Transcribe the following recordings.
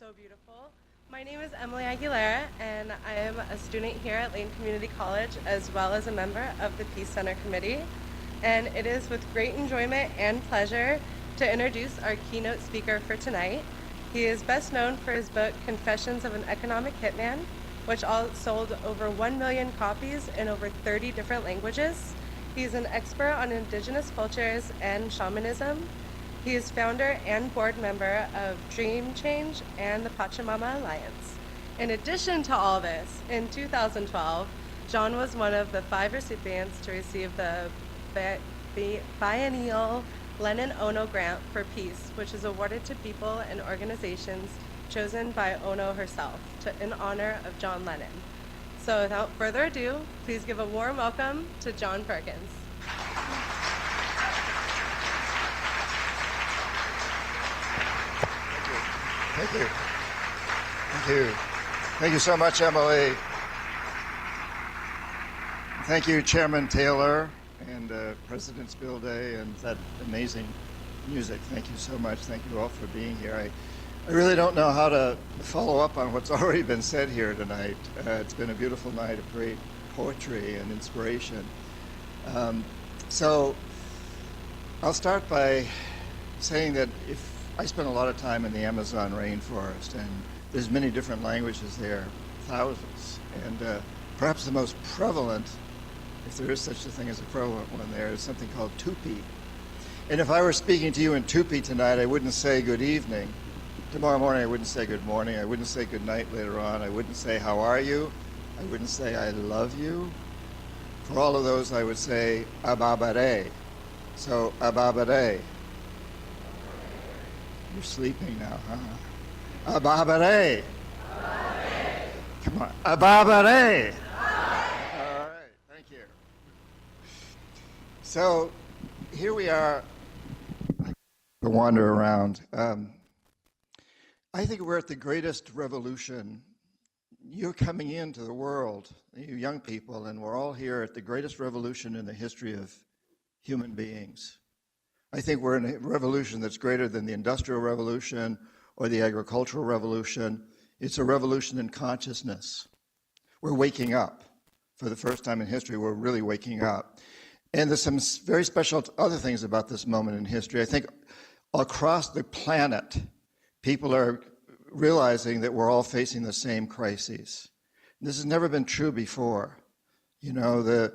so beautiful. My name is Emily Aguilera, and I am a student here at Lane Community College, as well as a member of the Peace Center Committee. And it is with great enjoyment and pleasure to introduce our keynote speaker for tonight. He is best known for his book, Confessions of an Economic Hitman, which sold over 1 million copies in over 30 different languages. He's an expert on indigenous cultures and shamanism. He is founder and board member of Dream Change and the Pachamama Alliance. In addition to all this, in 2012, John was one of the 5 recipients to receive the biennial Lennon Ono Grant for Peace, which is awarded to people and organizations chosen by Ono herself in honor of John Lennon. So without further ado, please give a warm welcome to John Perkins. Thank you. Thank you. Thank you so much, Emily. Thank you, Chairman Taylor and President's Bill Day and that amazing music. Thank you so much. Thank you all for being here. I really don't know how to follow up on what's already been said here tonight. It's been a beautiful night of great poetry and inspiration. So I'll start by saying that if I spent a lot of time in the Amazon rainforest, and there's many different languages there, thousands, and perhaps the most prevalent, if there is such a thing as a prevalent one there, is something called Tupi. And if I were speaking to you in Tupi tonight, I wouldn't say good evening. Tomorrow morning, I wouldn't say good morning. I wouldn't say good night later on. I wouldn't say how are you. I wouldn't say I love you. For all of those, I would say ababare. So ababare. You're sleeping now, huh? Ababare. Come on. Ababare. All right. Thank you. So here we are. I wander around. I think we're at the greatest revolution. You're coming into the world, you young people, and we're all here at the greatest revolution in the history of human beings. I think we're in a revolution that's greater than the Industrial Revolution or the Agricultural Revolution. It's a revolution in consciousness. We're waking up. For the first time in history, we're really waking up. And there's some very special other things about this moment in history. I think across the planet, people are realizing that we're all facing the same crises. This has never been true before. You know,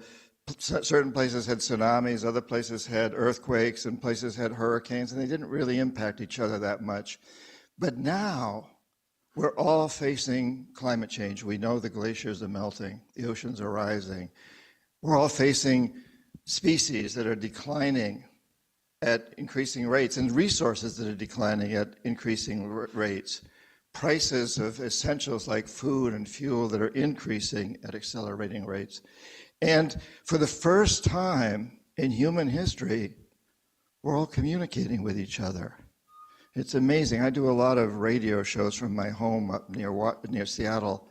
certain places had tsunamis, other places had earthquakes, and places had hurricanes, and they didn't really impact each other that much. But now, we're all facing climate change. We know the glaciers are melting, the oceans are rising. We're all facing species that are declining at increasing rates, and resources that are declining at increasing rates. Prices of essentials like food and fuel that are increasing at accelerating rates. And for the first time in human history, we're all communicating with each other. It's amazing. I do a lot of radio shows from my home up near Seattle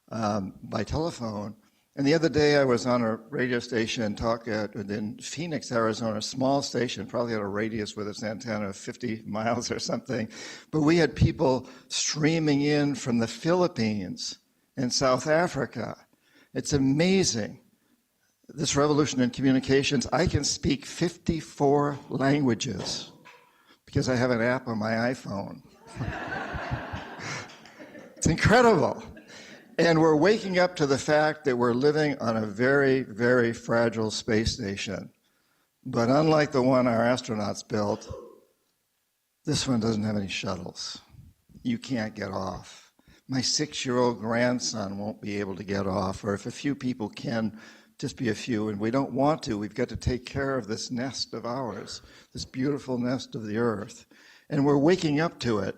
by telephone. And the other day I was on a radio station in Phoenix, Arizona, a small station, probably had a radius with its antenna of 50 miles or something. But we had people streaming in from the Philippines and South Africa. It's amazing. This revolution in communications, I can speak 54 languages because I have an app on my iPhone. It's incredible. And we're waking up to the fact that we're living on a very, very fragile space station. But unlike the one our astronauts built, this one doesn't have any shuttles. You can't get off. My 6-year-old grandson won't be able to get off, or if a few people can, just be a few, and we don't want to. We've got to take care of this nest of ours, this beautiful nest of the Earth. And we're waking up to it.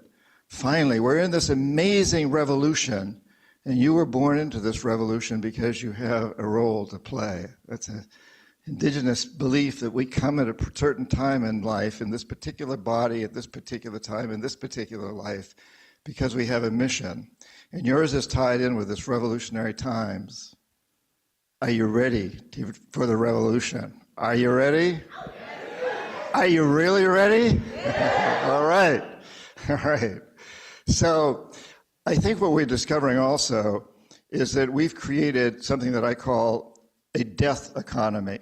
Finally, we're in this amazing revolution, and you were born into this revolution because you have a role to play. That's an indigenous belief that we come at a certain time in life, in this particular body, at this particular time, in this particular life, because we have a mission. And yours is tied in with this revolutionary times. Are you ready for the revolution? Are you ready? Are you really ready? All right. All right. So I think what we're discovering also is that we've created something that I call a death economy.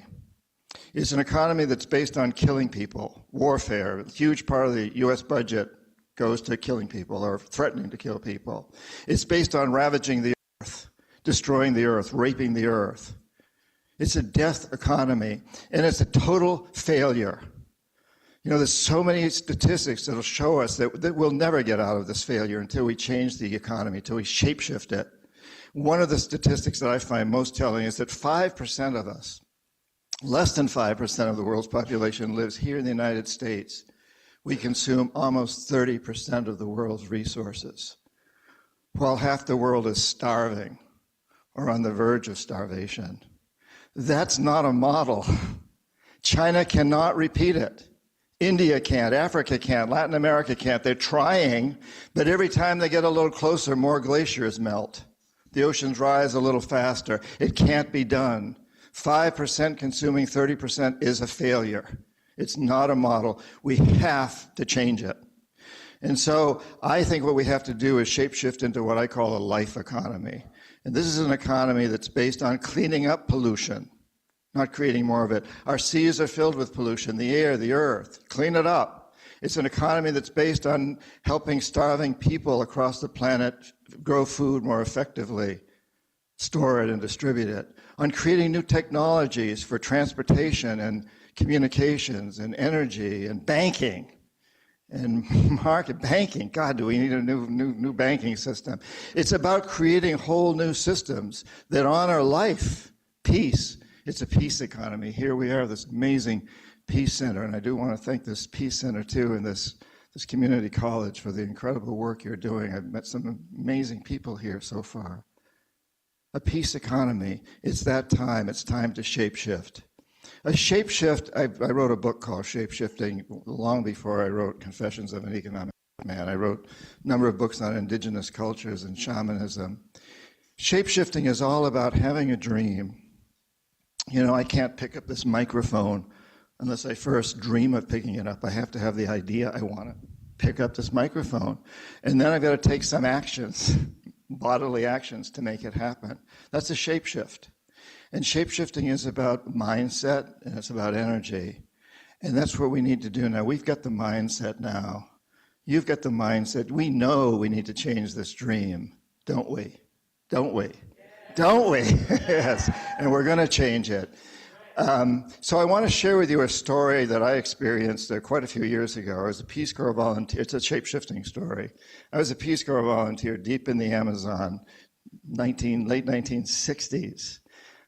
It's an economy that's based on killing people, warfare. A huge part of the US budget goes to killing people or threatening to kill people. It's based on ravaging the earth, destroying the earth, raping the earth. It's a death economy, and it's a total failure. You know, there's so many statistics that'll show us that we'll never get out of this failure until we change the economy, until we shapeshift it. One of the statistics that I find most telling is that 5% of us, less than 5% of the world's population lives here in the United States. We consume almost 30% of the world's resources, while half the world is starving or on the verge of starvation. That's not a model. China cannot repeat it. India can't, Africa can't, Latin America can't. They're trying, but every time they get a little closer, more glaciers melt. The oceans rise a little faster. It can't be done. 5% consuming 30% is a failure. It's not a model. We have to change it. And so I think what we have to do is shapeshift into what I call a life economy. And this is an economy that's based on cleaning up pollution, not creating more of it. Our seas are filled with pollution, the air, the earth. Clean it up. It's an economy that's based on helping starving people across the planet grow food more effectively, store it and distribute it, on creating new technologies for transportation and communications and energy and banking and market banking. God, do we need a new banking system? It's about creating whole new systems that honor life, peace. It's a peace economy. Here we are, this amazing Peace Center, and I do want to thank this Peace Center too, and this community college for the incredible work you're doing. I've met some amazing people here so far. A peace economy, it's that time. It's time to shapeshift. A shapeshift, I wrote a book called Shapeshifting long before I wrote Confessions of an Economic Man. I wrote a number of books on indigenous cultures and shamanism. Shapeshifting is all about having a dream. You know, I can't pick up this microphone unless I first dream of picking it up. I have to have the idea I want to pick up this microphone. And then I've got to take some actions, bodily actions, to make it happen. That's a shapeshift. And shapeshifting is about mindset, and it's about energy. And that's what we need to do now. We've got the mindset now. You've got the mindset. We know we need to change this dream, don't we? Don't we? Don't we? Yes. And we're going to change it. So I want to share with you a story that I experienced quite a few years ago. I was a Peace Corps volunteer. It's a shape-shifting story. I was a Peace Corps volunteer deep in the Amazon, late 1960s.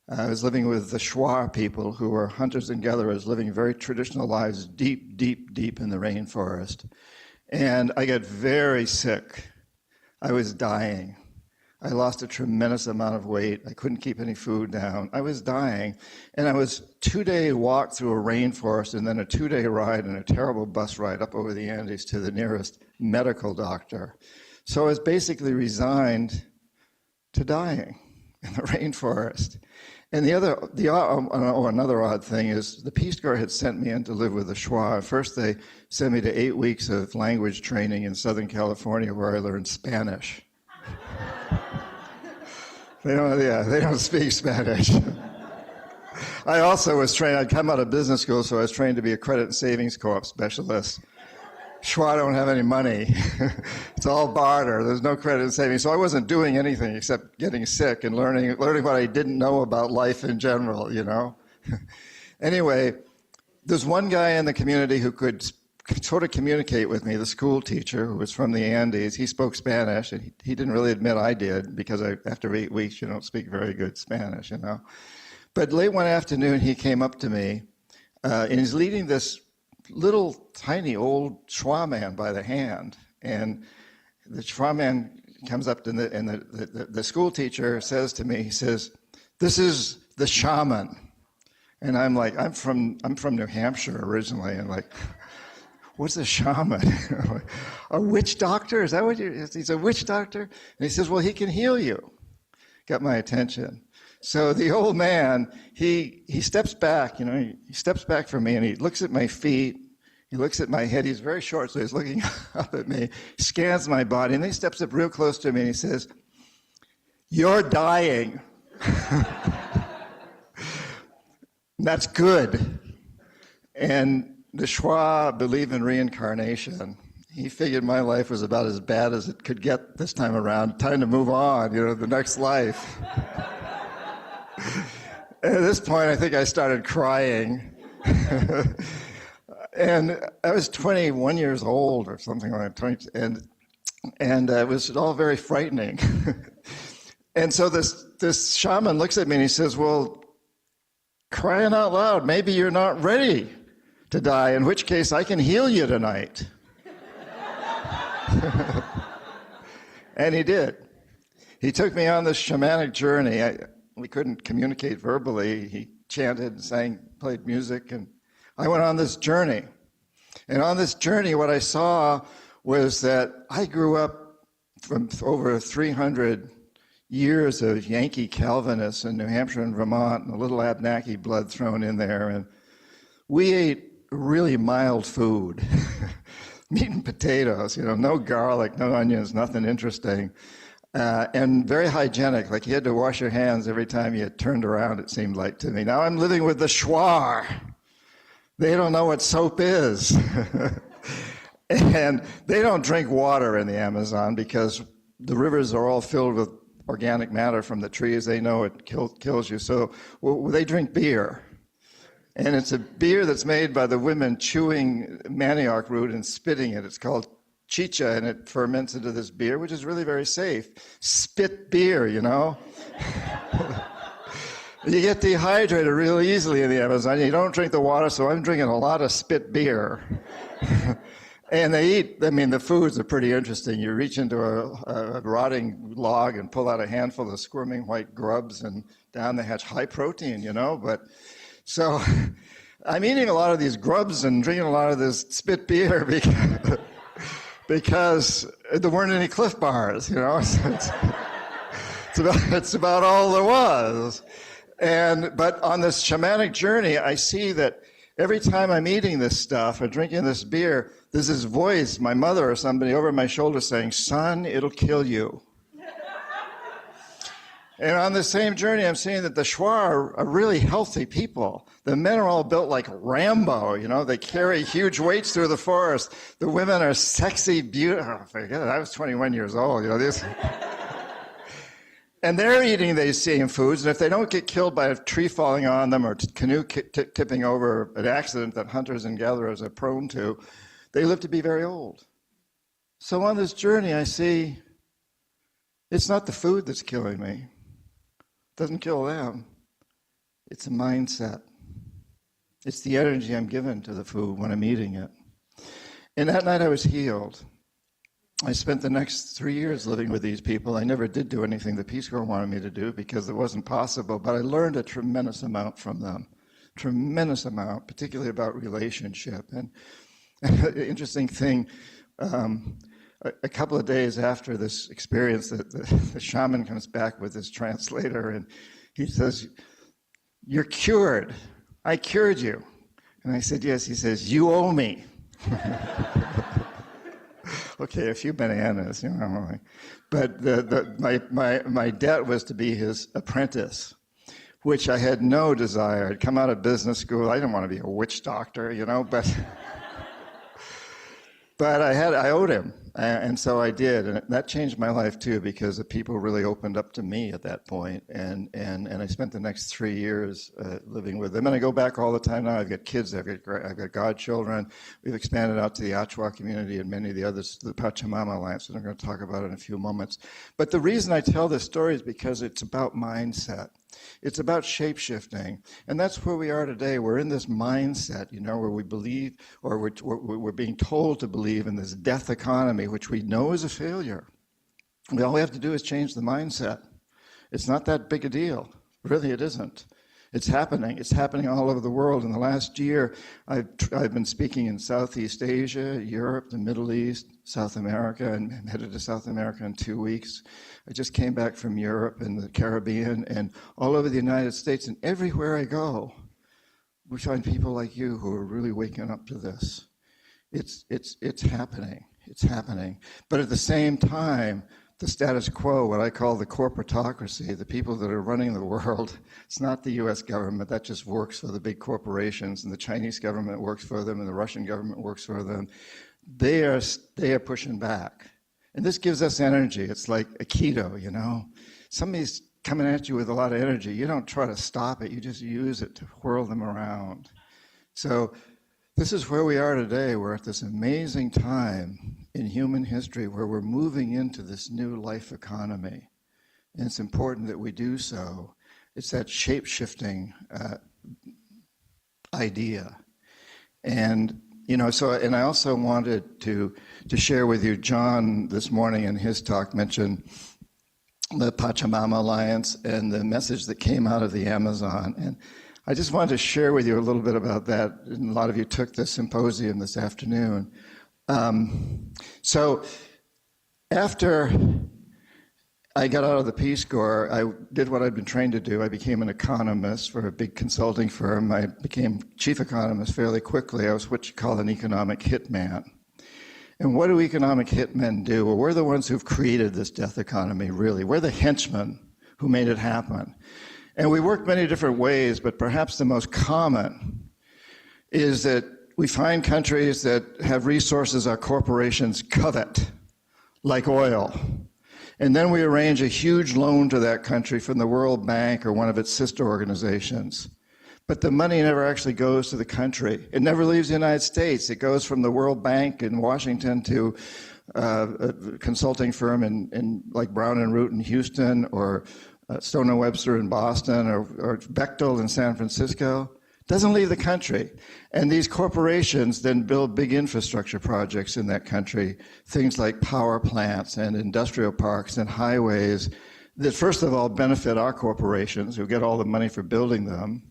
I was living with the Shuar people, who were hunters and gatherers, living very traditional lives deep, deep, deep in the rainforest. And I got very sick. I was dying. I lost a tremendous amount of weight. I couldn't keep any food down. I was dying. And I was 2-day walk through a rainforest and then a 2-day ride and a terrible bus ride up over the Andes to the nearest medical doctor. So I was basically resigned to dying in the rainforest. And another odd thing is the Peace Corps had sent me in to live with the Shuar. First, they sent me to 8 weeks of language training in Southern California, where I learned Spanish. They don't speak Spanish. I also was trained, I'd come out of business school, so I was trained to be a credit and savings co-op specialist. Shuar don't have any money. It's all barter. There's no credit and savings. So I wasn't doing anything except getting sick and learning what I didn't know about life in general, you know. Anyway, there's one guy in the community who could sort of communicate with me, the school teacher who was from the Andes. He spoke Spanish, and he didn't really admit I did, because after 8 weeks, you don't speak very good Spanish, you know. But late one afternoon, he came up to me, and he's leading this little tiny old Shuar man by the hand. And the Shuar man comes up to the school teacher says to me, he says, "This is the shaman." And I'm like, I'm from New Hampshire originally, and like, what's a shaman? A witch doctor? Is that what he's a witch doctor? And he says, well, he can heal you. Got my attention. So the old man, he steps back, you know, he steps back from me, and he looks at my feet. He looks at my head. He's very short, so he's looking up at me, scans my body, and then he steps up real close to me and he says, "You're dying." That's good. And the Schwa believe in reincarnation. He figured my life was about as bad as it could get this time around. Time to move on, the next life. And at this point, I think I started crying. And I was 21 years old or something like that, and it was all very frightening. And so this shaman looks at me and he says, "Well, crying out loud, maybe you're not ready to die, in which case I can heal you tonight." And he did. He took me on this shamanic journey. We couldn't communicate verbally. He chanted, sang, played music, and I went on this journey. And on this journey, what I saw was that I grew up from over 300 years of Yankee Calvinists in New Hampshire and Vermont, and a little Abnaki blood thrown in there. And we ate really mild food, meat and potatoes, no garlic, no onions, nothing interesting. And very hygienic, like you had to wash your hands every time you turned around, it seemed like to me. Now I'm living with the Schwa. They don't know what soap is. And they don't drink water in the Amazon because the rivers are all filled with organic matter from the trees. They know it kills you. So they drink beer. And it's a beer that's made by the women chewing manioc root and spitting it. It's called chicha, and it ferments into this beer, which is really very safe. Spit beer, You get dehydrated real easily in the Amazon. You don't drink the water, so I'm drinking a lot of spit beer. And they eat, the foods are pretty interesting. You reach into a rotting log and pull out a handful of squirming white grubs, and down they hatch high protein, but so I'm eating a lot of these grubs and drinking a lot of this spit beer because there weren't any Cliff Bars, It's about all there was. But on this shamanic journey, I see that every time I'm eating this stuff or drinking this beer, there's this voice, my mother or somebody over my shoulder saying, "Son, it'll kill you." And on the same journey, I'm seeing that the Schwa are really healthy people. The men are all built like Rambo, they carry huge weights through the forest. The women are sexy, beautiful. Oh, forget it, I was 21 years old, this. And they're eating these same foods, and if they don't get killed by a tree falling on them or canoe tipping over, an accident that hunters and gatherers are prone to, they live to be very old. So on this journey, I see it's not the food that's killing me. It doesn't kill them. It's a mindset. It's the energy I'm given to the food when I'm eating it. And that night I was healed. I spent the next 3 years living with these people. I never did do anything the Peace Corps wanted me to do because it wasn't possible, but I learned a tremendous amount from them. Tremendous amount, particularly about relationship. And the interesting thing, a couple of days after this experience, the shaman comes back with his translator and he says, "You're cured. I cured you." And I said, "Yes." He says, "You owe me." Okay, a few bananas, But my debt was to be his apprentice, which I had no desire. I'd come out of business school. I didn't want to be a witch doctor, but I owed him, and so I did, and that changed my life too because the people really opened up to me at that point, and I spent the next 3 years living with them, and I go back all the time now. I've got kids, I've got godchildren. We've expanded out to the Achwa community and many of the others, the Pachamama Alliance, that I'm going to talk about in a few moments. But the reason I tell this story is because it's about mindset. It's about shape-shifting, and that's where we are today. We're in this mindset, where we believe, or we're being told to believe in this death economy, which we know is a failure. All we have to do is change the mindset. It's not that big a deal. Really, it isn't. It's happening. It's happening all over the world. In the last year, I've been speaking in Southeast Asia, Europe, the Middle East, South America, and I'm headed to South America in 2 weeks. I just came back from Europe and the Caribbean and all over the United States, and everywhere I go, we find people like you who are really waking up to this. It's happening. It's happening. But at the same time, the status quo, what I call the corporatocracy, the people that are running the world, it's not the US government, that just works for the big corporations, and the Chinese government works for them, and the Russian government works for them. They are pushing back. And this gives us energy. It's like a keto, you know? Somebody's coming at you with a lot of energy. You don't try to stop it, you just use it to whirl them around. So this is where we are today. We're at this amazing time in human history where we're moving into this new life economy. And it's important that we do so. It's that shape-shifting idea. And you know, and I also wanted to share with you, John this morning in his talk mentioned the Pachamama Alliance and the message that came out of the Amazon. And I just wanted to share with you a little bit about that. And a lot of you took the symposium this afternoon. So after I got out of the Peace Corps, I did what I'd been trained to do. I became an economist for a big consulting firm. I became chief economist fairly quickly. I was what you call an economic hitman. And what do economic hitmen do? Well, we're the ones who've created this death economy, really. We're the henchmen who made it happen. And we work many different ways, but perhaps the most common is that we find countries that have resources our corporations covet, like oil. And then we arrange a huge loan to that country from the World Bank or one of its sister organizations. But the money never actually goes to the country. It never leaves the United States. It goes from the World Bank in Washington to a consulting firm in like Brown and Root in Houston, or Stone and Webster in Boston, or Bechtel in San Francisco. Doesn't leave the country. And these corporations then build big infrastructure projects in that country, things like power plants and industrial parks and highways that first of all benefit our corporations who get all the money for building them,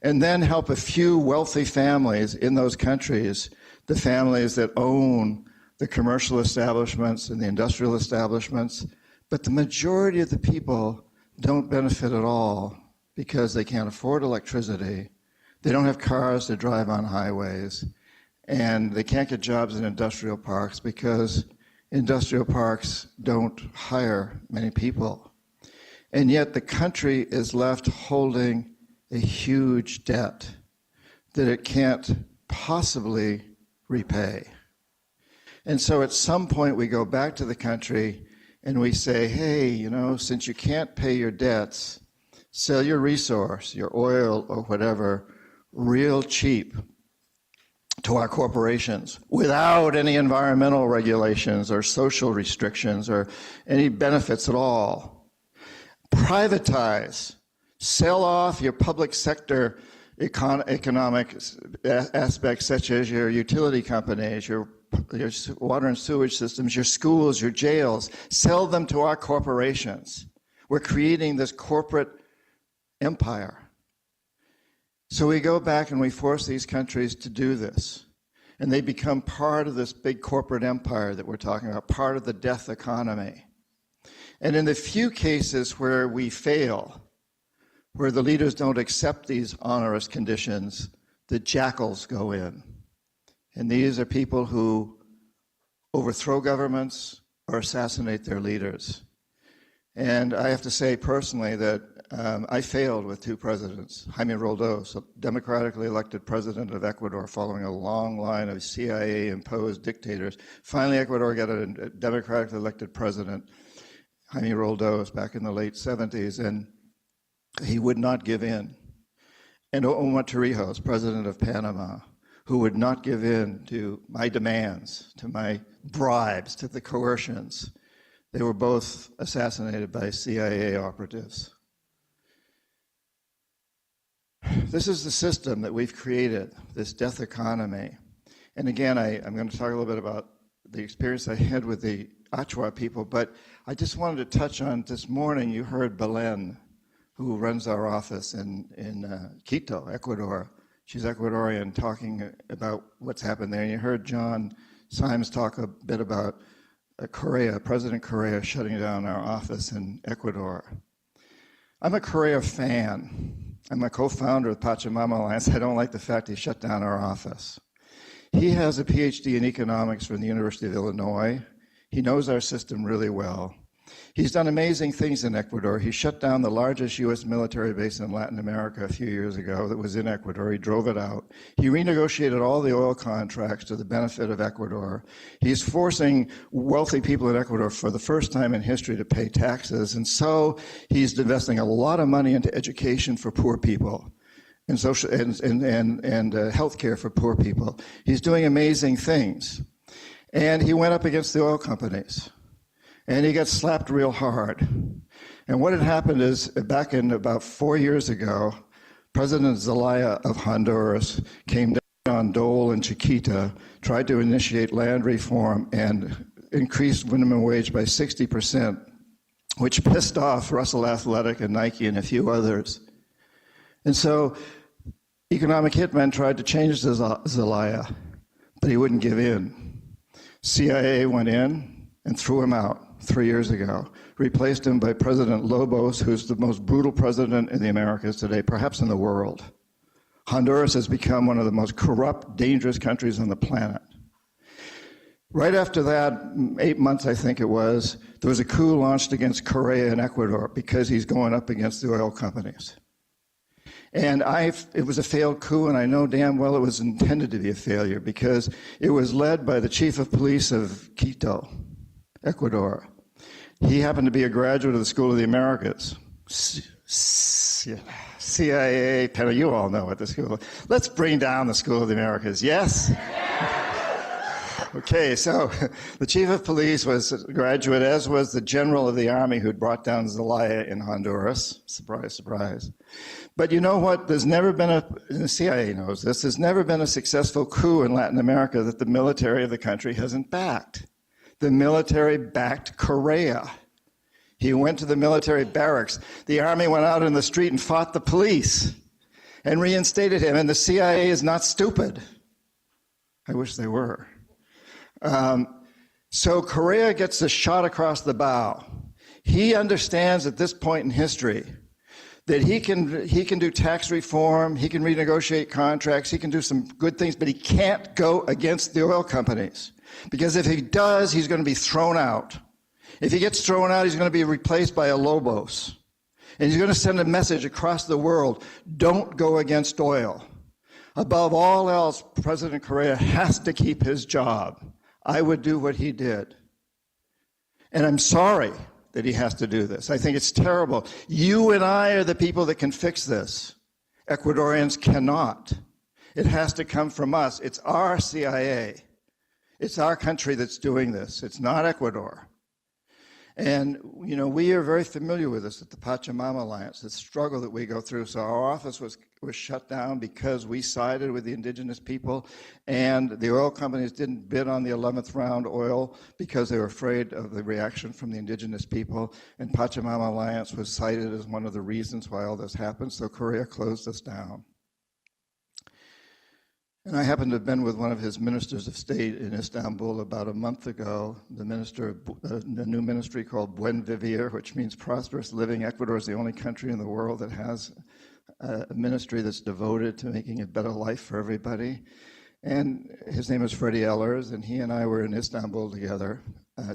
and then help a few wealthy families in those countries, the families that own the commercial establishments and the industrial establishments. But the majority of the people don't benefit at all because they can't afford electricity. They don't have cars to drive on highways, and they can't get jobs in industrial parks because industrial parks don't hire many people. And yet the country is left holding a huge debt that it can't possibly repay. And so at some point we go back to the country and we say, hey, you know, since you can't pay your debts, sell your resource, your oil or whatever, real cheap to our corporations without any environmental regulations or social restrictions or any benefits at all. Privatize, sell off your public sector economic aspects such as your utility companies, your water and sewage systems, your schools, your jails, sell them to our corporations. We're creating this corporate empire. So we go back and we force these countries to do this. And they become part of this big corporate empire that we're talking about, part of the death economy. And in the few cases where we fail, where the leaders don't accept these onerous conditions, the jackals go in. And these are people who overthrow governments or assassinate their leaders. And I have to say personally that I failed with two presidents. Jaime Roldos, a democratically elected president of Ecuador following a long line of CIA-imposed dictators. Finally, Ecuador got a democratically elected president, Jaime Roldos, back in the late 70s, and he would not give in. And Omar Torrijos, president of Panama, who would not give in to my demands, to my bribes, to the coercions. They were both assassinated by CIA operatives. This is the system that we've created, this death economy. And again, I'm going to talk a little bit about the experience I had with the Achua people, but I just wanted to touch on this morning, you heard Belen, who runs our office in Quito, Ecuador. She's Ecuadorian, talking about what's happened there. And you heard John Symes talk a bit about Correa, President Correa shutting down our office in Ecuador. I'm a Correa fan. I'm a co-founder of Pachamama Alliance. I don't like the fact he shut down our office. He has a PhD in economics from the University of Illinois. He knows our system really well. He's done amazing things in Ecuador. He shut down the largest U.S. military base in Latin America a few years ago that was in Ecuador. He drove it out. He renegotiated all the oil contracts to the benefit of Ecuador. He's forcing wealthy people in Ecuador for the first time in history to pay taxes. And so he's investing a lot of money into education for poor people and social and health care for poor people. He's doing amazing things. And he went up against the oil companies. And he got slapped real hard. And what had happened is, back in about 4 years ago, President Zelaya of Honduras came down on Dole and Chiquita, tried to initiate land reform and increased minimum wage by 60%, which pissed off Russell Athletic and Nike and a few others. And so economic hitmen tried to change Zelaya, but he wouldn't give in. CIA went in and threw him out 3 years ago, replaced him by President Lobos, who's the most brutal president in the Americas today, perhaps in the world. Honduras has become one of the most corrupt, dangerous countries on the planet. Right after that, 8 months I think it was, there was a coup launched against Correa in Ecuador because he's going up against the oil companies. And it was a failed coup, and I know damn well it was intended to be a failure because it was led by the chief of police of Quito, Ecuador. He happened to be a graduate of the School of the Americas. CIA, you all know what the school. Let's bring down the School of the Americas, yes? Okay, so the chief of police was a graduate, as was the general of the army who'd brought down Zelaya in Honduras. Surprise, surprise. But you know what? There's never been and the CIA knows this, there's never been a successful coup in Latin America that the military of the country hasn't backed. The military backed Correa. He went to the military barracks. The army went out in the street and fought the police and reinstated him. And the CIA is not stupid. I wish they were. So Correa gets a shot across the bow. He understands at this point in history that he can do tax reform, he can renegotiate contracts, he can do some good things, but he can't go against the oil companies. Because if he does, he's going to be thrown out. If he gets thrown out, he's going to be replaced by a Lobos. And he's going to send a message across the world, don't go against oil. Above all else, President Correa has to keep his job. I would do what he did. And I'm sorry that he has to do this. I think it's terrible. You and I are the people that can fix this. Ecuadorians cannot. It has to come from us. It's our CIA. It's our country that's doing this. It's not Ecuador. And, you know, we are very familiar with this at the Pachamama Alliance, the struggle that we go through. So our office was shut down because we sided with the indigenous people, and the oil companies didn't bid on the 11th round oil because they were afraid of the reaction from the indigenous people. And Pachamama Alliance was cited as one of the reasons why all this happened. So Korea closed us down. And I happened to have been with one of his ministers of state in Istanbul about a month ago, the new ministry called Buen Vivir, which means prosperous living. Ecuador is the only country in the world that has a ministry that's devoted to making a better life for everybody. And his name is Freddie Ellers, and he and I were in Istanbul together,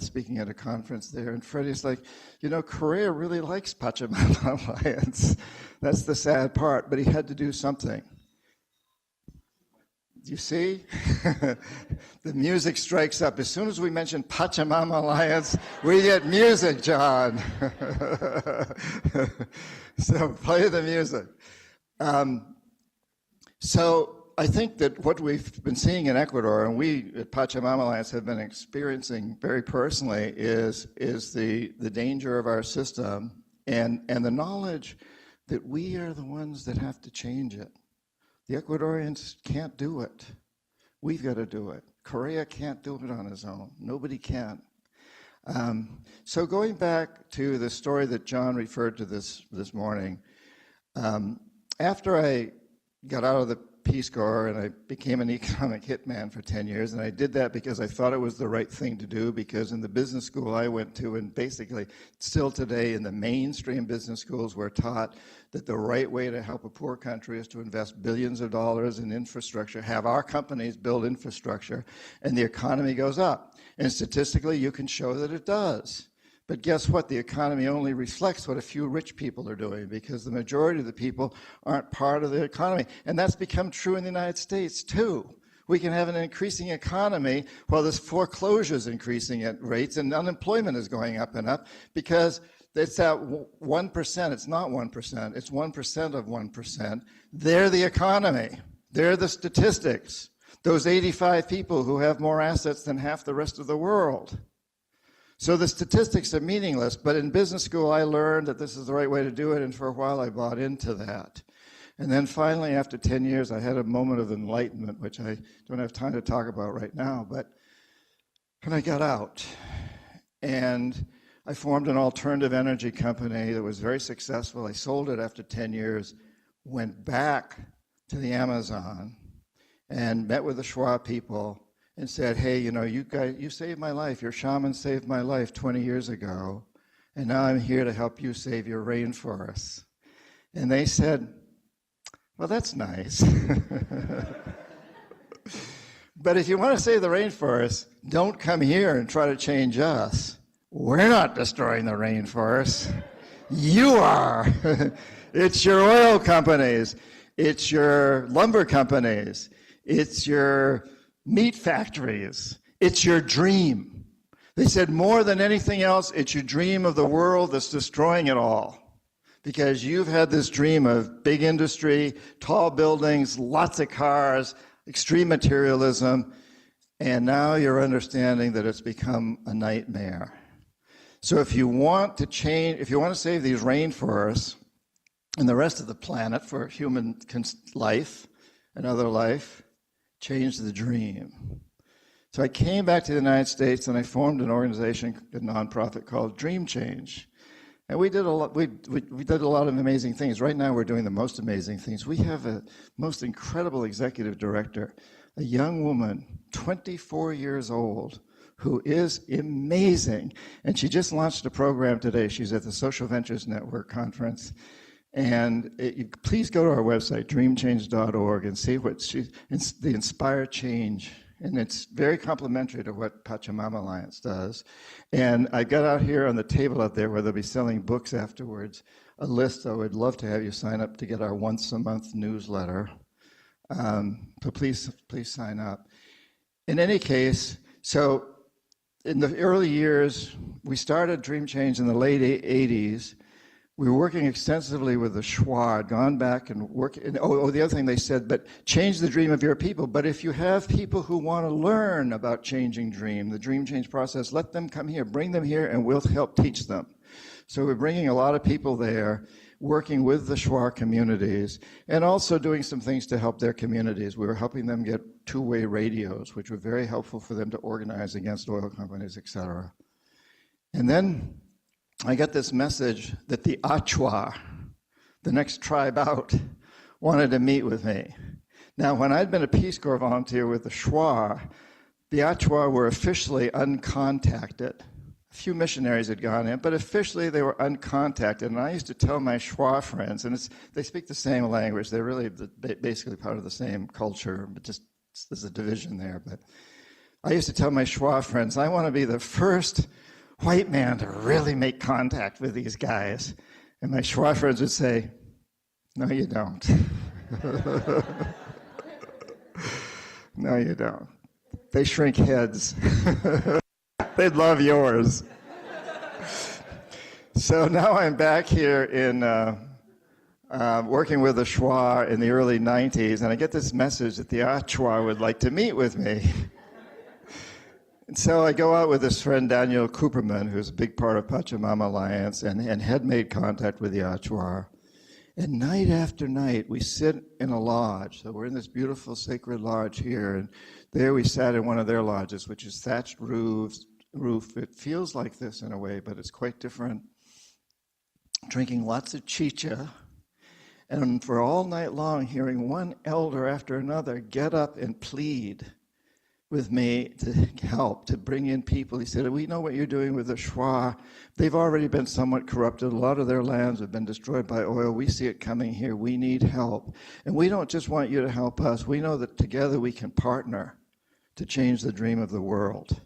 speaking at a conference there. And Freddie's like, you know, Korea really likes Pachamama Alliance. That's the sad part, but he had to do something. You see? The music strikes up. As soon as we mention Pachamama Alliance, we get music, John. So play the music. So I think that what we've been seeing in Ecuador, and we at Pachamama Alliance have been experiencing very personally, is the danger of our system and the knowledge that we are the ones that have to change it. The Ecuadorians can't do it. We've got to do it. Korea can't do it on his own. Nobody can. So going back to the story that John referred to this morning, after I got out of the Peace Corps, and I became an economic hitman for 10 years. And I did that because I thought it was the right thing to do, because in the business school I went to, and basically still today in the mainstream business schools, we're taught that the right way to help a poor country is to invest billions of dollars in infrastructure, have our companies build infrastructure, and the economy goes up. And statistically, you can show that it does. But guess what? The economy only reflects what a few rich people are doing, because the majority of the people aren't part of the economy. And that's become true in the United States, too. We can have an increasing economy while this foreclosure is increasing at rates and unemployment is going up and up, because it's that 1%. It's not 1%. It's 1% of 1%. They're the economy. They're the statistics. Those 85 people who have more assets than half the rest of the world. So the statistics are meaningless, but in business school I learned that this is the right way to do it, and for a while I bought into that. And then finally, after 10 years, I had a moment of enlightenment, which I don't have time to talk about right now, but when I got out, and I formed an alternative energy company that was very successful. I sold it after 10 years, went back to the Amazon, and met with the Schwa people, and said, hey, you know, you guys, you saved my life. Your shaman saved my life 20 years ago, and now I'm here to help you save your rainforests. And they said, well, that's nice. But if you want to save the rainforest, don't come here and try to change us. We're not destroying the rainforest. You are. It's your oil companies. It's your lumber companies. It's your meat factories. It's your dream. They said more than anything else, it's your dream of the world that's destroying it all. Because you've had this dream of big industry, tall buildings, lots of cars, extreme materialism, and now you're understanding that it's become a nightmare. So if you want to change, if you want to save these rainforests and the rest of the planet for human life and other life, change the dream. So I came back to the United States and I formed an organization, a nonprofit called Dream Change. And we did a lot, we did a lot of amazing things. Right now we're doing the most amazing things. We have a most incredible executive director, a young woman, 24 years old, who is amazing. And she just launched a program today. She's at the Social Ventures Network conference. And please go to our website, dreamchange.org, and see what the Inspire Change. And it's very complementary to what Pachamama Alliance does. And I got out here on the table out there where they'll be selling books afterwards, a list. I would love to have you sign up to get our once-a-month newsletter. So please sign up. In any case, so in the early years, we started Dream Change in the late 80s. We were working extensively with the Schwa, gone back and work. And the other thing they said, but change the dream of your people. But if you have people who want to learn about changing dream, the dream change process, let them come here, bring them here, and we'll help teach them. So we're bringing a lot of people there, working with the Schwa communities, and also doing some things to help their communities. We were helping them get two-way radios, which were very helpful for them to organize against oil companies, et cetera. And then I got this message that the Achwa, the next tribe out, wanted to meet with me. Now, when I'd been a Peace Corps volunteer with the Schwa, the Achwa were officially uncontacted. A few missionaries had gone in, but officially they were uncontacted. And I used to tell my Schwa friends, and they speak the same language. They're really basically part of the same culture, but just there's a division there. But I used to tell my Schwa friends, I want to be the first white man to really make contact with these guys. And my Schwa friends would say, no, you don't. No, you don't. They shrink heads. They'd love yours. So now I'm back here in working with the Schwa in the early 90s, and I get this message that the Achwa would like to meet with me. And so I go out with this friend, Daniel Cooperman, who's a big part of Pachamama Alliance, and had made contact with the Achwa. And night after night, we sit in a lodge. So we're in this beautiful sacred lodge here, and there we sat in one of their lodges, which is thatched roof. It feels like this in a way, but it's quite different. Drinking lots of chicha. And for all night long, hearing one elder after another get up and plead with me to help, to bring in people. He said, we know what you're doing with the Shwa. They've already been somewhat corrupted. A lot of their lands have been destroyed by oil. We see it coming here. We need help. And we don't just want you to help us. We know that together we can partner to change the dream of the world.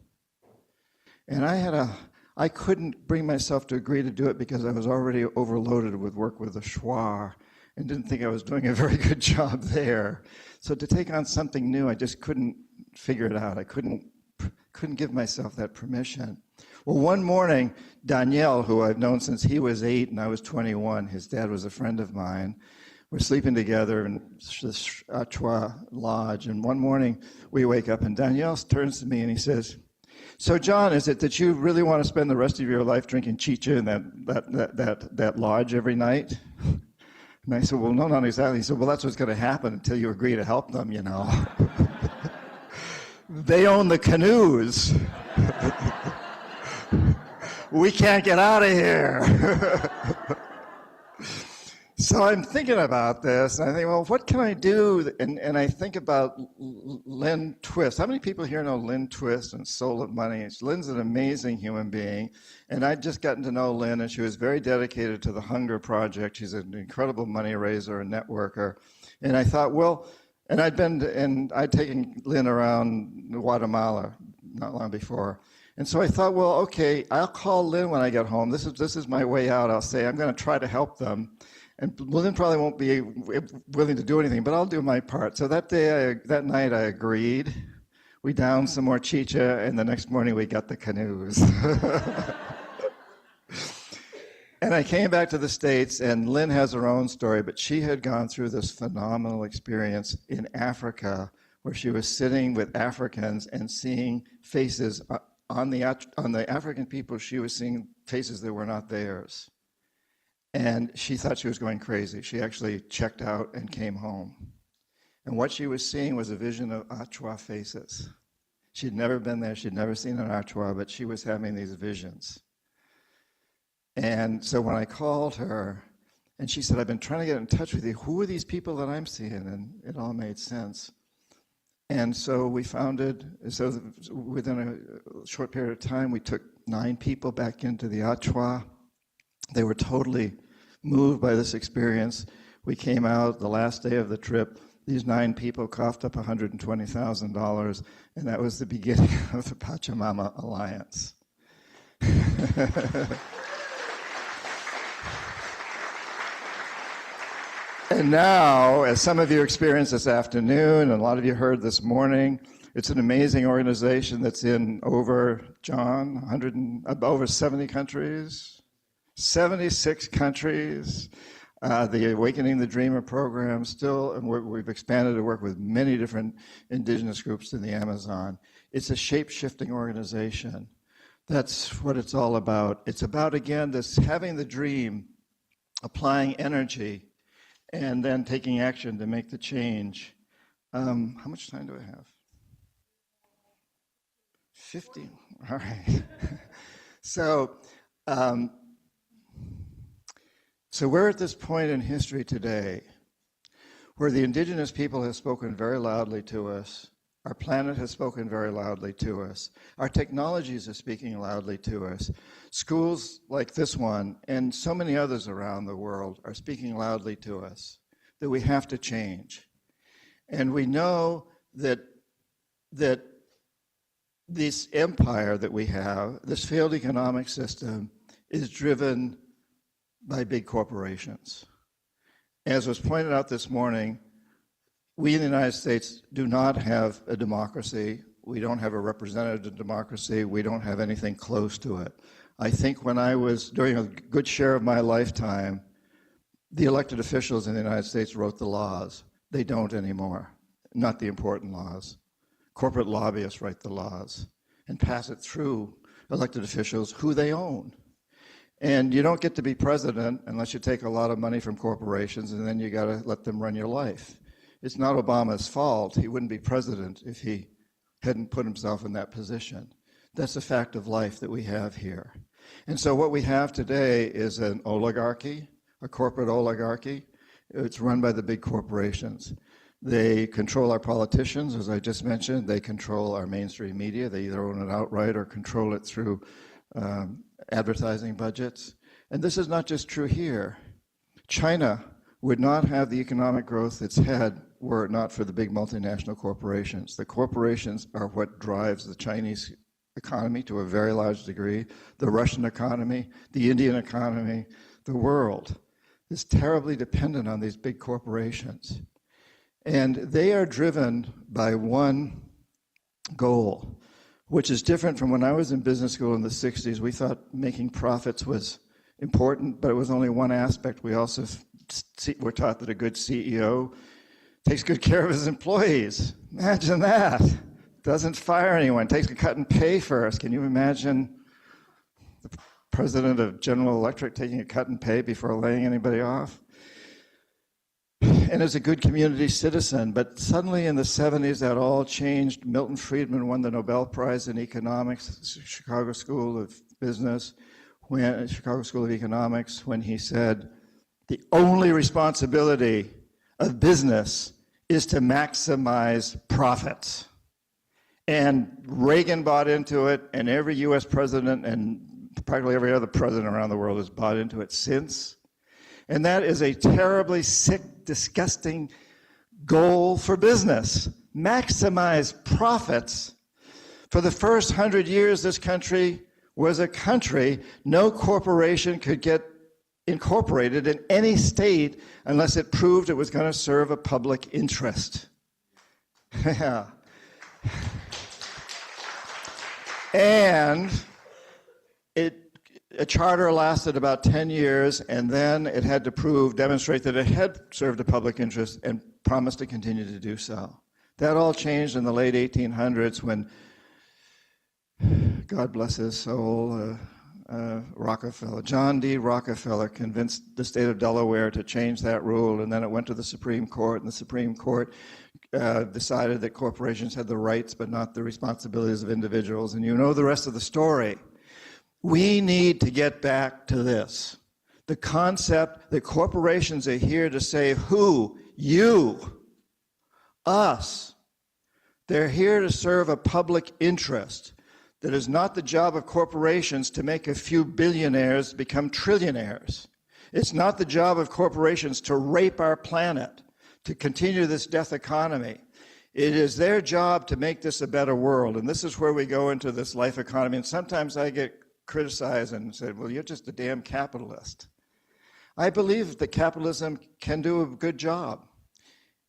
And I couldn't bring myself to agree to do it because I was already overloaded with work with the Shwa and didn't think I was doing a very good job there. So to take on something new, I just couldn't figure it out. I couldn't give myself that permission. Well, one morning, Daniel, who I've known since he was 8 and I was 21, his dad was a friend of mine, we're sleeping together in this Achwa lodge, and one morning we wake up and Daniel turns to me and he says, so John, is it that you really want to spend the rest of your life drinking chicha in that lodge every night? And I said, well, no, not exactly. He said, well, that's what's going to happen until you agree to help them, you know. They own the canoes. We can't get out of here. So I'm thinking about this, and I think, well, what can I do? And I think about Lynn Twist. How many people here know Lynn Twist and Soul of Money? Lynn's an amazing human being, and I'd just gotten to know Lynn, and she was very dedicated to the Hunger Project. She's an incredible money raiser and networker. And I thought, well, and I'd taken Lynn around Guatemala not long before. And so I thought, well, okay, I'll call Lynn when I get home. This is my way out. I'll say, I'm going to try to help them. And Lynn probably won't be willing to do anything, but I'll do my part. So that night I agreed. We downed some more chicha, and the next morning we got the canoes. And I came back to the States, and Lynn has her own story, but she had gone through this phenomenal experience in Africa where she was sitting with Africans and seeing faces on the African people. She was seeing faces that were not theirs. And she thought she was going crazy. She actually checked out and came home. And what she was seeing was a vision of Achwa faces. She'd never been there. She'd never seen an Achwa, but she was having these visions. And so when I called her, and she said, I've been trying to get in touch with you. Who are these people that I'm seeing? And it all made sense. And so within a short period of time, we took 9 people back into the Achwa. They were totally moved by this experience. We came out the last day of the trip. These 9 people coughed up $120,000, and that was the beginning of the Pachamama Alliance. And now, as some of you experienced this afternoon, and a lot of you heard this morning, it's an amazing organization that's in over 70 countries. 76 countries, the Awakening the Dreamer program still, and we've expanded to work with many different indigenous groups in the Amazon. It's a shape-shifting organization. That's what it's all about. It's about, again, this having the dream, applying energy, and then taking action to make the change. How much time do I have? 50. All right. So we're at this point in history today where the indigenous people have spoken very loudly to us. Our planet has spoken very loudly to us. Our technologies are speaking loudly to us. Schools like this one and so many others around the world are speaking loudly to us that we have to change. And we know that this empire that we have, this failed economic system, is driven by big corporations. As was pointed out this morning, we in the United States do not have a democracy. We don't have a representative democracy. We don't have anything close to it. I think when I was during a good share of my lifetime, the elected officials in the United States wrote the laws. They don't anymore, not the important laws. Corporate lobbyists write the laws and pass it through elected officials who they own. And you don't get to be president unless you take a lot of money from corporations, and then you got to let them run your life. It's not Obama's fault. He wouldn't be president if he hadn't put himself in that position. That's a fact of life that we have here. And so what we have today is an oligarchy, a corporate oligarchy. It's run by the big corporations. They control our politicians, as I just mentioned. They control our mainstream media. They either own it outright or control it through advertising budgets. And this is not just true here. China would not have the economic growth it's had were it not for the big multinational corporations. The corporations are what drives the Chinese economy to a very large degree, the Russian economy, the Indian economy. The world is terribly dependent on these big corporations. And they are driven by one goal, which is different from when I was in business school in the 60s. We thought making profits was important, but it was only one aspect. We also were taught that a good CEO takes good care of his employees. Imagine that. Doesn't fire anyone, takes a cut and pay first. Can you imagine the president of General Electric taking a cut and pay before laying anybody off? And as a good community citizen, but suddenly in the 70s that all changed. Milton Friedman won the Nobel Prize in Economics, Chicago School of Business, Chicago School of Economics, when he said, the only responsibility of business is to maximize profits. And Reagan bought into it, and every US president and practically every other president around the world has bought into it since. And that is a terribly sick, disgusting goal for business. Maximize profits. For the first 100 years, this country was a country. No corporation could get incorporated in any state unless it proved it was going to serve a public interest. Yeah. And a charter lasted about 10 years, and then it had to demonstrate that it had served a public interest and promised to continue to do so. That all changed in the late 1800s when, God bless his soul, Rockefeller, John D. Rockefeller convinced the state of Delaware to change that rule, and then it went to the Supreme Court, and the Supreme Court decided that corporations had the rights but not the responsibilities of individuals, and you know the rest of the story. We need to get back to this. The concept that corporations are here to save who? You. Us. They're here to serve a public interest. That is not the job of corporations to make a few billionaires become trillionaires. It's not the job of corporations to rape our planet, to continue this death economy. It is their job to make this a better world. And this is where we go into this life economy. And sometimes I get criticized and said, well, you're just a damn capitalist. I believe that capitalism can do a good job.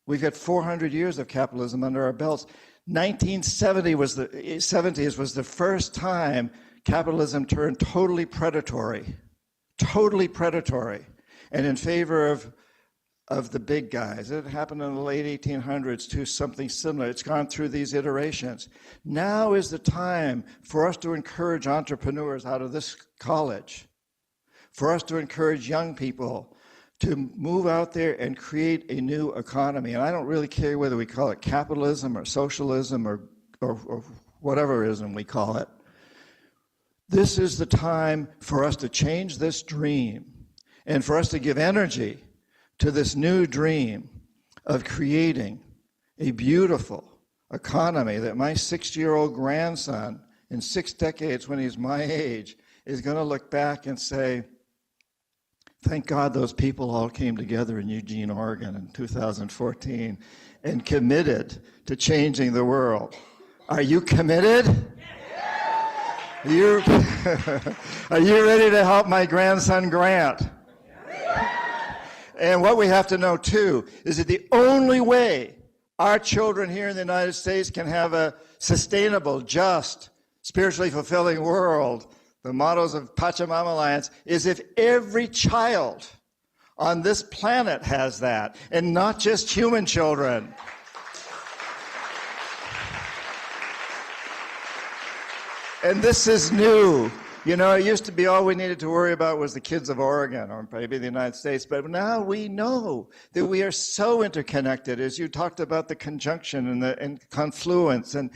We've got 400 years of capitalism under our belts. 1970 was the 70s was the first time capitalism turned totally predatory, and in favor of the big guys. It happened in the late 1800s to something similar. It's gone through these iterations. Now is the time for us to encourage entrepreneurs out of this college, for us to encourage young people to move out there and create a new economy. And I don't really care whether we call it capitalism or socialism or whatever ism we call it. This is the time for us to change this dream and for us to give energy to this new dream of creating a beautiful economy that my 60-year-old grandson in 6 decades when he's my age is going to look back and say, thank God those people all came together in Eugene, Oregon in 2014 and committed to changing the world. Are you committed? Are you ready to help my grandson Grant? And what we have to know, too, is that the only way our children here in the United States can have a sustainable, just, spiritually fulfilling world, the mottos of Pachamama Alliance, is if every child on this planet has that, and not just human children. And this is new. You know, it used to be all we needed to worry about was the kids of Oregon or maybe the United States, but now we know that we are so interconnected, as you talked about the conjunction and the confluence, and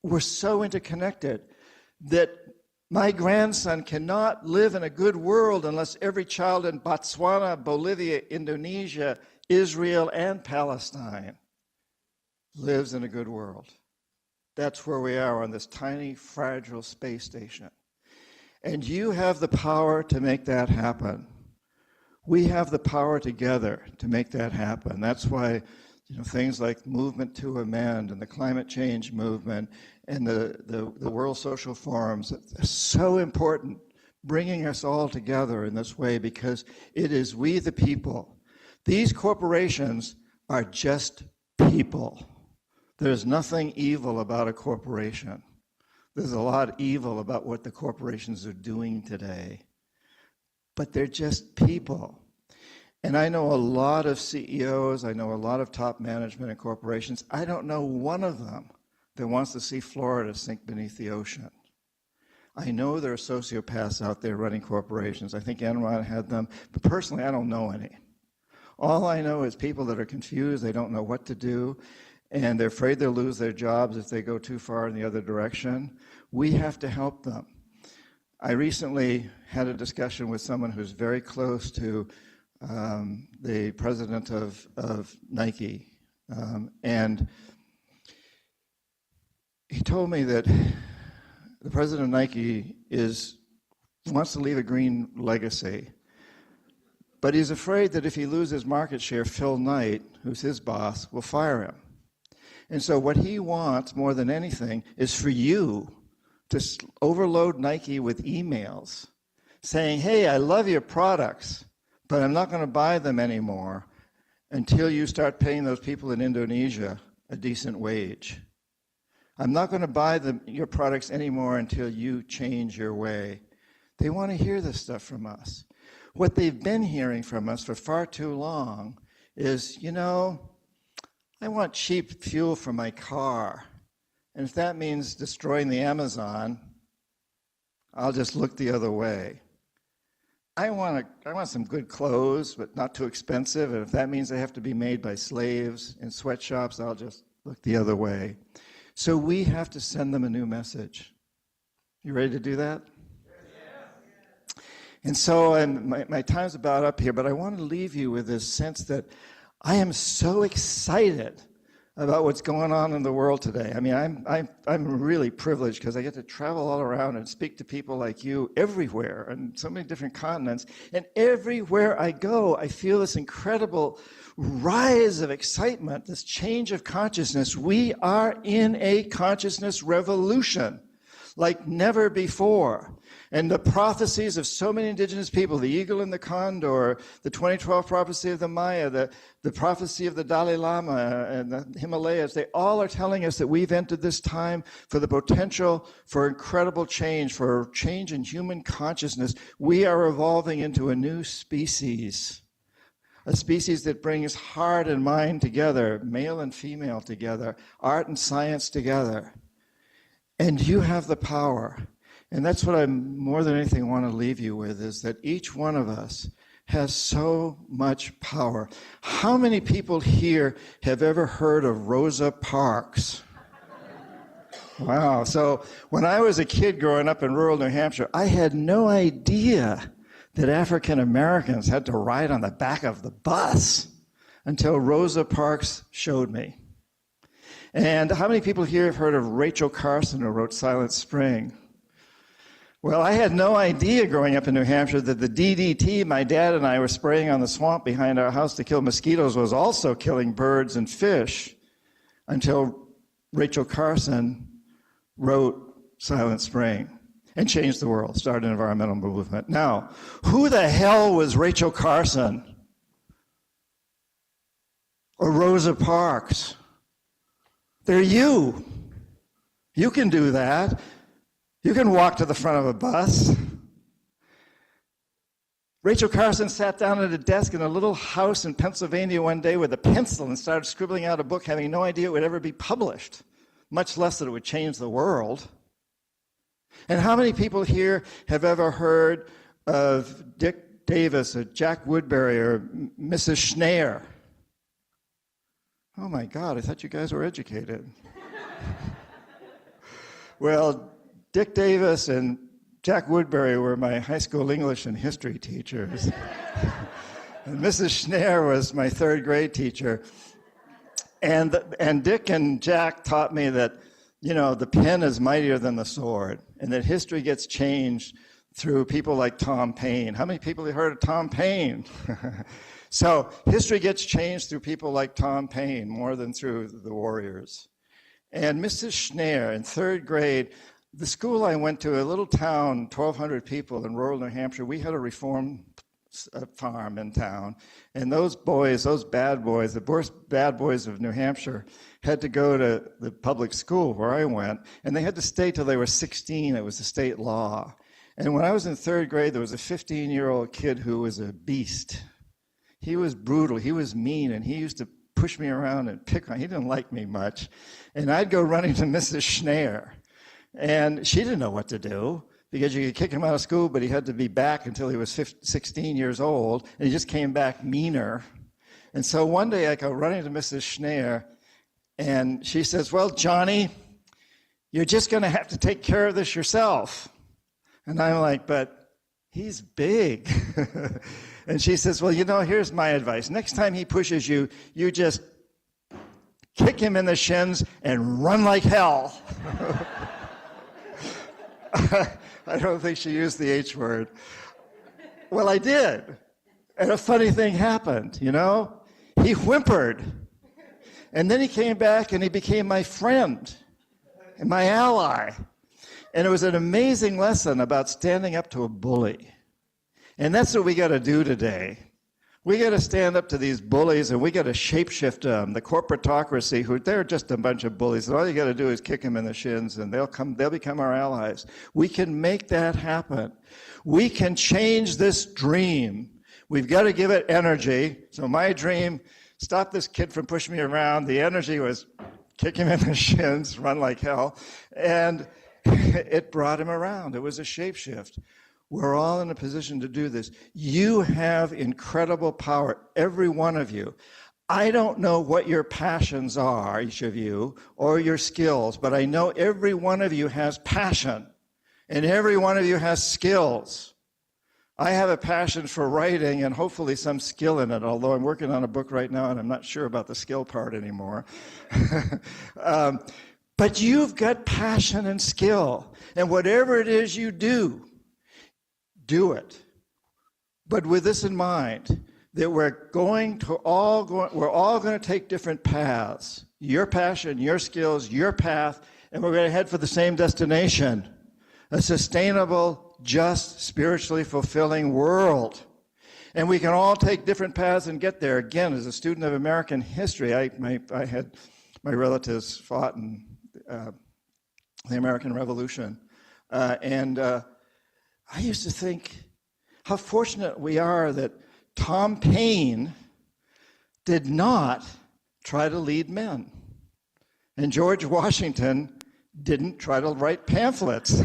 we're so interconnected that My grandson cannot live in a good world unless every child in Botswana, Bolivia, Indonesia, Israel, and Palestine lives in a good world. That's where we are on this tiny, fragile space station. And you have the power to make that happen. We have the power together to make that happen. That's why things like Movement to Amend and the climate change movement and the World Social Forums are so important, bringing us all together in this way, because it is we the people. These corporations are just people. There's nothing evil about a corporation. There's a lot evil about what the corporations are doing today. But they're just people. And I know a lot of CEOs, I know a lot of top management in corporations. I don't know one of them that wants to see Florida sink beneath the ocean. I know there are sociopaths out there running corporations. I think Enron had them, but personally, I don't know any. All I know is people that are confused, they don't know what to do, and they're afraid they'll lose their jobs if they go too far in the other direction. We have to help them. I recently had a discussion with someone who's very close to the president of Nike, and he told me that the president of Nike wants to leave a green legacy, but he's afraid that if he loses market share, Phil Knight, who's his boss, will fire him. And so what he wants more than anything is for you to overload Nike with emails saying, hey, I love your products, but I'm not going to buy them anymore until you start paying those people in Indonesia a decent wage. I'm not going to buy your products anymore until you change your way. They want to hear this stuff from us. What they've been hearing from us for far too long is, I want cheap fuel for my car. And if that means destroying the Amazon, I'll just look the other way. I want some good clothes, but not too expensive. And if that means they have to be made by slaves in sweatshops, I'll just look the other way. So we have to send them a new message. You ready to do that? Yeah. And so my time's about up here, but I want to leave you with this sense that I am so excited about what's going on in the world today. I mean, I'm really privileged because I get to travel all around and speak to people like you everywhere on so many different continents. And everywhere I go, I feel this incredible rise of excitement, this change of consciousness. We are in a consciousness revolution like never before. And the prophecies of so many indigenous people, the eagle and the condor, the 2012 prophecy of the Maya, the prophecy of the Dalai Lama and the Himalayas, they all are telling us that we've entered this time for the potential for incredible change, for change in human consciousness. We are evolving into a new species, a species that brings heart and mind together, male and female together, art and science together. And you have the power. And that's what I more than anything want to leave you with, is that each one of us has so much power. How many people here have ever heard of Rosa Parks? Wow. So when I was a kid growing up in rural New Hampshire, I had no idea that African Americans had to ride on the back of the bus until Rosa Parks showed me. And how many people here have heard of Rachel Carson, who wrote Silent Spring? Well, I had no idea growing up in New Hampshire that the DDT my dad and I were spraying on the swamp behind our house to kill mosquitoes was also killing birds and fish until Rachel Carson wrote Silent Spring and changed the world, started an environmental movement. Now, who the hell was Rachel Carson? Or Rosa Parks? They're you. You can do that. You can walk to the front of a bus. Rachel Carson sat down at a desk in a little house in Pennsylvania one day with a pencil and started scribbling out a book, having no idea it would ever be published, much less that it would change the world. And how many people here have ever heard of Dick Davis or Jack Woodbury or Mrs. Schneer? Oh my God, I thought you guys were educated. Well, Dick Davis and Jack Woodbury were my high school English and history teachers. And Mrs. Schneer was my third grade teacher. And Dick and Jack taught me that, you know, the pen is mightier than the sword, and that history gets changed through people like Tom Paine. How many people have heard of Tom Paine? So history gets changed through people like Tom Paine more than through the warriors. And Mrs. Schneer, in third grade, the school I went to, a little town, 1,200 people in rural New Hampshire, we had a reform farm in town. And those boys, those bad boys, the worst bad boys of New Hampshire, had to go to the public school where I went, and they had to stay till they were 16. It was the state law. And when I was in third grade, there was a 15-year-old kid who was a beast. He was brutal, he was mean, and he used to push me around and pick on. He didn't like me much. And I'd go running to Mrs. Schneer, and she didn't know what to do, because you could kick him out of school, but he had to be back until he was 16 years old, and he just came back meaner. And so one day I go running to Mrs. Schneer, and she says, well, Johnny, you're just going to have to take care of this yourself. And I'm like, but he's big. And she says, well, you know, here's my advice. Next time he pushes you, you just kick him in the shins and run like hell. I don't think she used the H word. Well, I did. And a funny thing happened, you know? He whimpered. And then he came back and he became my friend and my ally. And it was an amazing lesson about standing up to a bully. And that's what we got to do today. We got to stand up to these bullies, and we got to shapeshift them. The corporatocracy, who they're just a bunch of bullies. And all you got to do is kick them in the shins, and they'll become our allies. We can make that happen. We can change this dream. We've got to give it energy. So my dream, stop this kid from pushing me around. The energy was kick him in the shins, run like hell, and it brought him around. It was a shapeshift. We're all in a position to do this. You have incredible power, every one of you. I don't know what your passions are, each of you, or your skills, but I know every one of you has passion, and every one of you has skills. I have a passion for writing and hopefully some skill in it, although I'm working on a book right now and I'm not sure about the skill part anymore. But you've got passion and skill, and whatever it is you do it. But with this in mind, that we're all going to take different paths. Your passion, your skills, your path, and we're going to head for the same destination. A sustainable, just, spiritually fulfilling world. And we can all take different paths and get there. Again, as a student of American history, I had my relatives fought in the American Revolution. I used to think how fortunate we are that Tom Paine did not try to lead men. And George Washington didn't try to write pamphlets.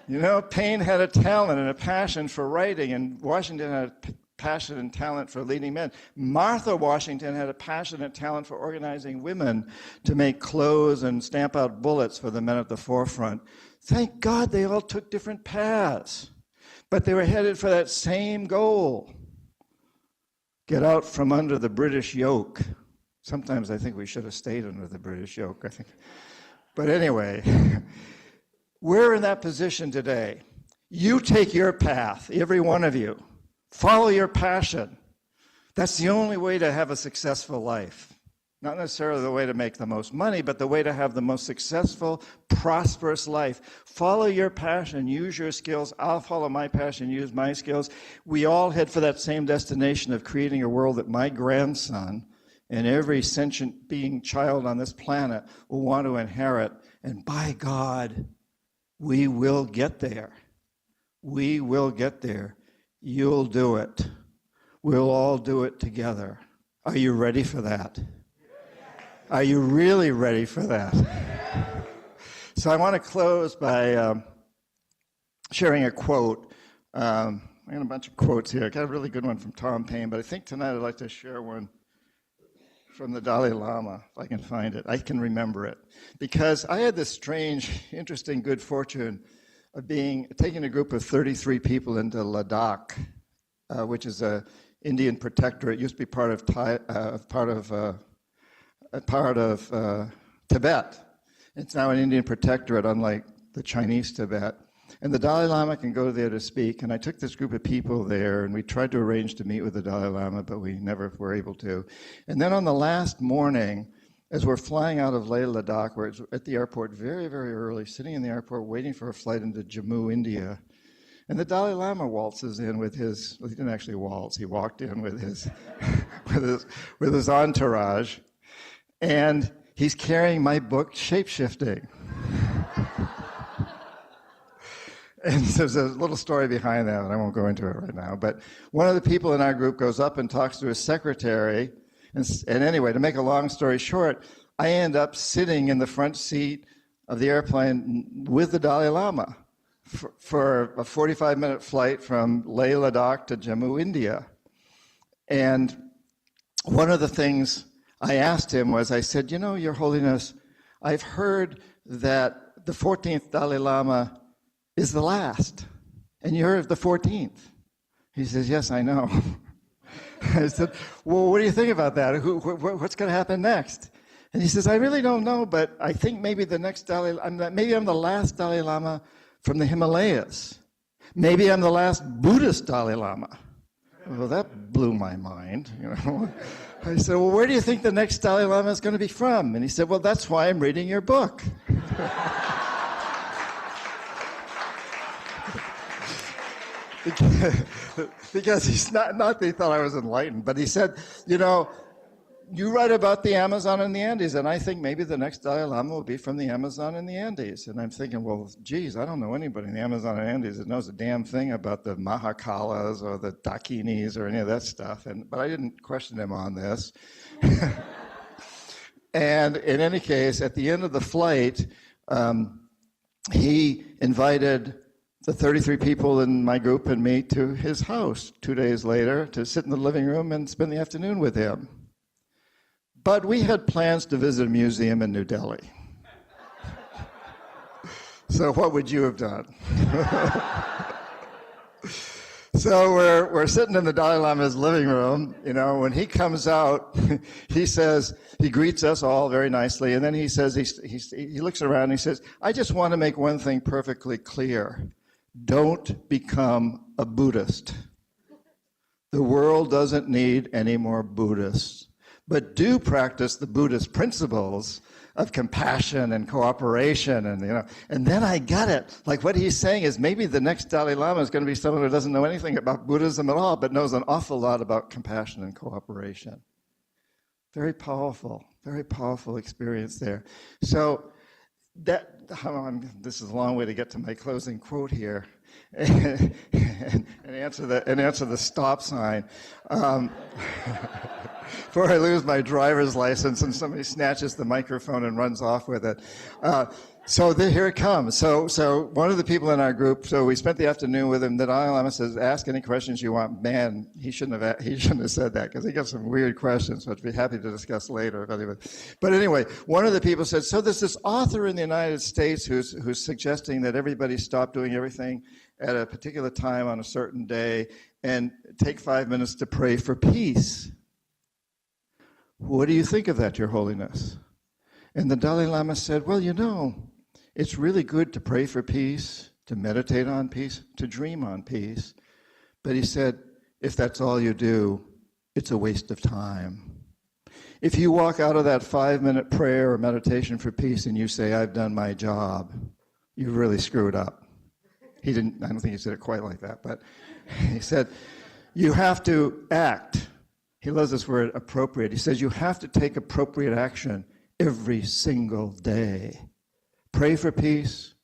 You know, Paine had a talent and a passion for writing, and Washington had a passion and talent for leading men. Martha Washington had a passion and talent for organizing women to make clothes and stamp out bullets for the men at the forefront. Thank God they all took different paths, but they were headed for that same goal. Get out from under the British yoke. Sometimes I think we should have stayed under the British yoke, I think. But anyway, we're in that position today. You take your path, every one of you. Follow your passion. That's the only way to have a successful life. Not necessarily the way to make the most money, but the way to have the most successful, prosperous life. Follow your passion, use your skills. I'll follow my passion, use my skills. We all head for that same destination of creating a world that my grandson and every sentient being child on this planet will want to inherit. And by God, we will get there. We will get there. You'll do it. We'll all do it together. Are you ready for that? Are you really ready for that? So I want to close by sharing a quote. I got a bunch of quotes here. I got a really good one from Tom Paine, but I think tonight I'd like to share one from the Dalai Lama, if I can find it. I can remember it. Because I had this strange, interesting good fortune of taking a group of 33 people into Ladakh, which is a Indian protectorate. It used to be part of Tibet. It's now an Indian protectorate, unlike the Chinese Tibet. And the Dalai Lama can go there to speak. And I took this group of people there, and we tried to arrange to meet with the Dalai Lama, but we never were able to. And then on the last morning, as we're flying out of Leh Ladakh, we're at the airport very, very early, sitting in the airport waiting for a flight into Jammu, India. And the Dalai Lama waltzes in with his, well, he didn't actually waltz, he walked in with his, with his entourage. And he's carrying my book, Shapeshifting. And there's a little story behind that, and I won't go into it right now. But one of the people in our group goes up and talks to his secretary. And anyway, to make a long story short, I end up sitting in the front seat of the airplane with the Dalai Lama for a 45-minute flight from Leh Ladakh to Jammu, India. And one of the things I asked him was, I said, you know, Your Holiness, I've heard that the 14th Dalai Lama is the last, and you're the 14th. He says, yes, I know. I said, well, what do you think about that? What's going to happen next? And he says, I really don't know, but I think maybe maybe I'm the last Dalai Lama from the Himalayas. Maybe I'm the last Buddhist Dalai Lama. Well, that blew my mind, you know. I said, well, where do you think the next Dalai Lama is going to be from? And he said, well, that's why I'm reading your book. Because he's not that he thought I was enlightened, but he said, you know, you write about the Amazon and the Andes, and I think maybe the next Dalai Lama will be from the Amazon and the Andes. And I'm thinking, well, geez, I don't know anybody in the Amazon and Andes that knows a damn thing about the Mahakalas or the Dakinis or any of that stuff. But I didn't question him on this. And in any case, at the end of the flight, he invited the 33 people in my group and me to his house 2 days later to sit in the living room and spend the afternoon with him. But we had plans to visit a museum in New Delhi. So what would you have done? So we're sitting in the Dalai Lama's living room. You know, when he comes out, he says, he greets us all very nicely, and then he says, he looks around and he says, I just want to make one thing perfectly clear. Don't become a Buddhist. The world doesn't need any more Buddhists. But do practice the Buddhist principles of compassion and cooperation, and you know. And then I got it. Like what he's saying is maybe the next Dalai Lama is going to be someone who doesn't know anything about Buddhism at all, but knows an awful lot about compassion and cooperation. Very powerful experience there. So this is a long way to get to my closing quote here, and answer the stop sign. Before I lose my driver's license and somebody snatches the microphone and runs off with it. Here it comes. So one of the people in our group, so we spent the afternoon with him. The Dalai Lama says, ask any questions you want. Man, he shouldn't have said that because he got some weird questions, which I'd be happy to discuss later. But anyway, one of the people said, so there's this author in the United States who's suggesting that everybody stop doing everything at a particular time on a certain day and take 5 minutes to pray for peace. What do you think of that, Your Holiness? And the Dalai Lama said, well, you know, it's really good to pray for peace, to meditate on peace, to dream on peace. But he said, if that's all you do, it's a waste of time. If you walk out of that 5-minute prayer or meditation for peace and you say, I've done my job, you've really screwed up. I don't think he said it quite like that, but he said, you have to act. He loves this word, appropriate. He says you have to take appropriate action every single day. Pray for peace,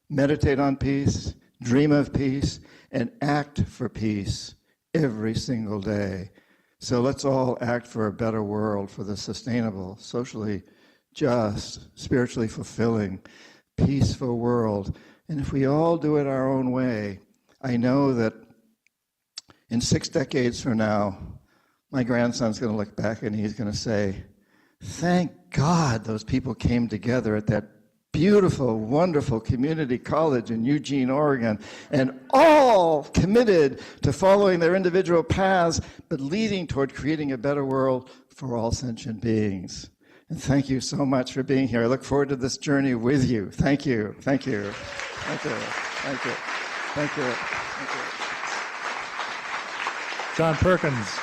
meditate on peace, dream of peace, and act for peace every single day. So let's all act for a better world, for the sustainable, socially just, spiritually fulfilling, peaceful world. And if we all do it our own way, I know that in 6 decades from now, my grandson's going to look back and he's going to say, thank God those people came together at that beautiful, wonderful community college in Eugene, Oregon, and all committed to following their individual paths, but leading toward creating a better world for all sentient beings. And thank you so much for being here. I look forward to this journey with you. Thank you. Thank you. Thank you. Thank you. Thank you. Thank you. John Perkins.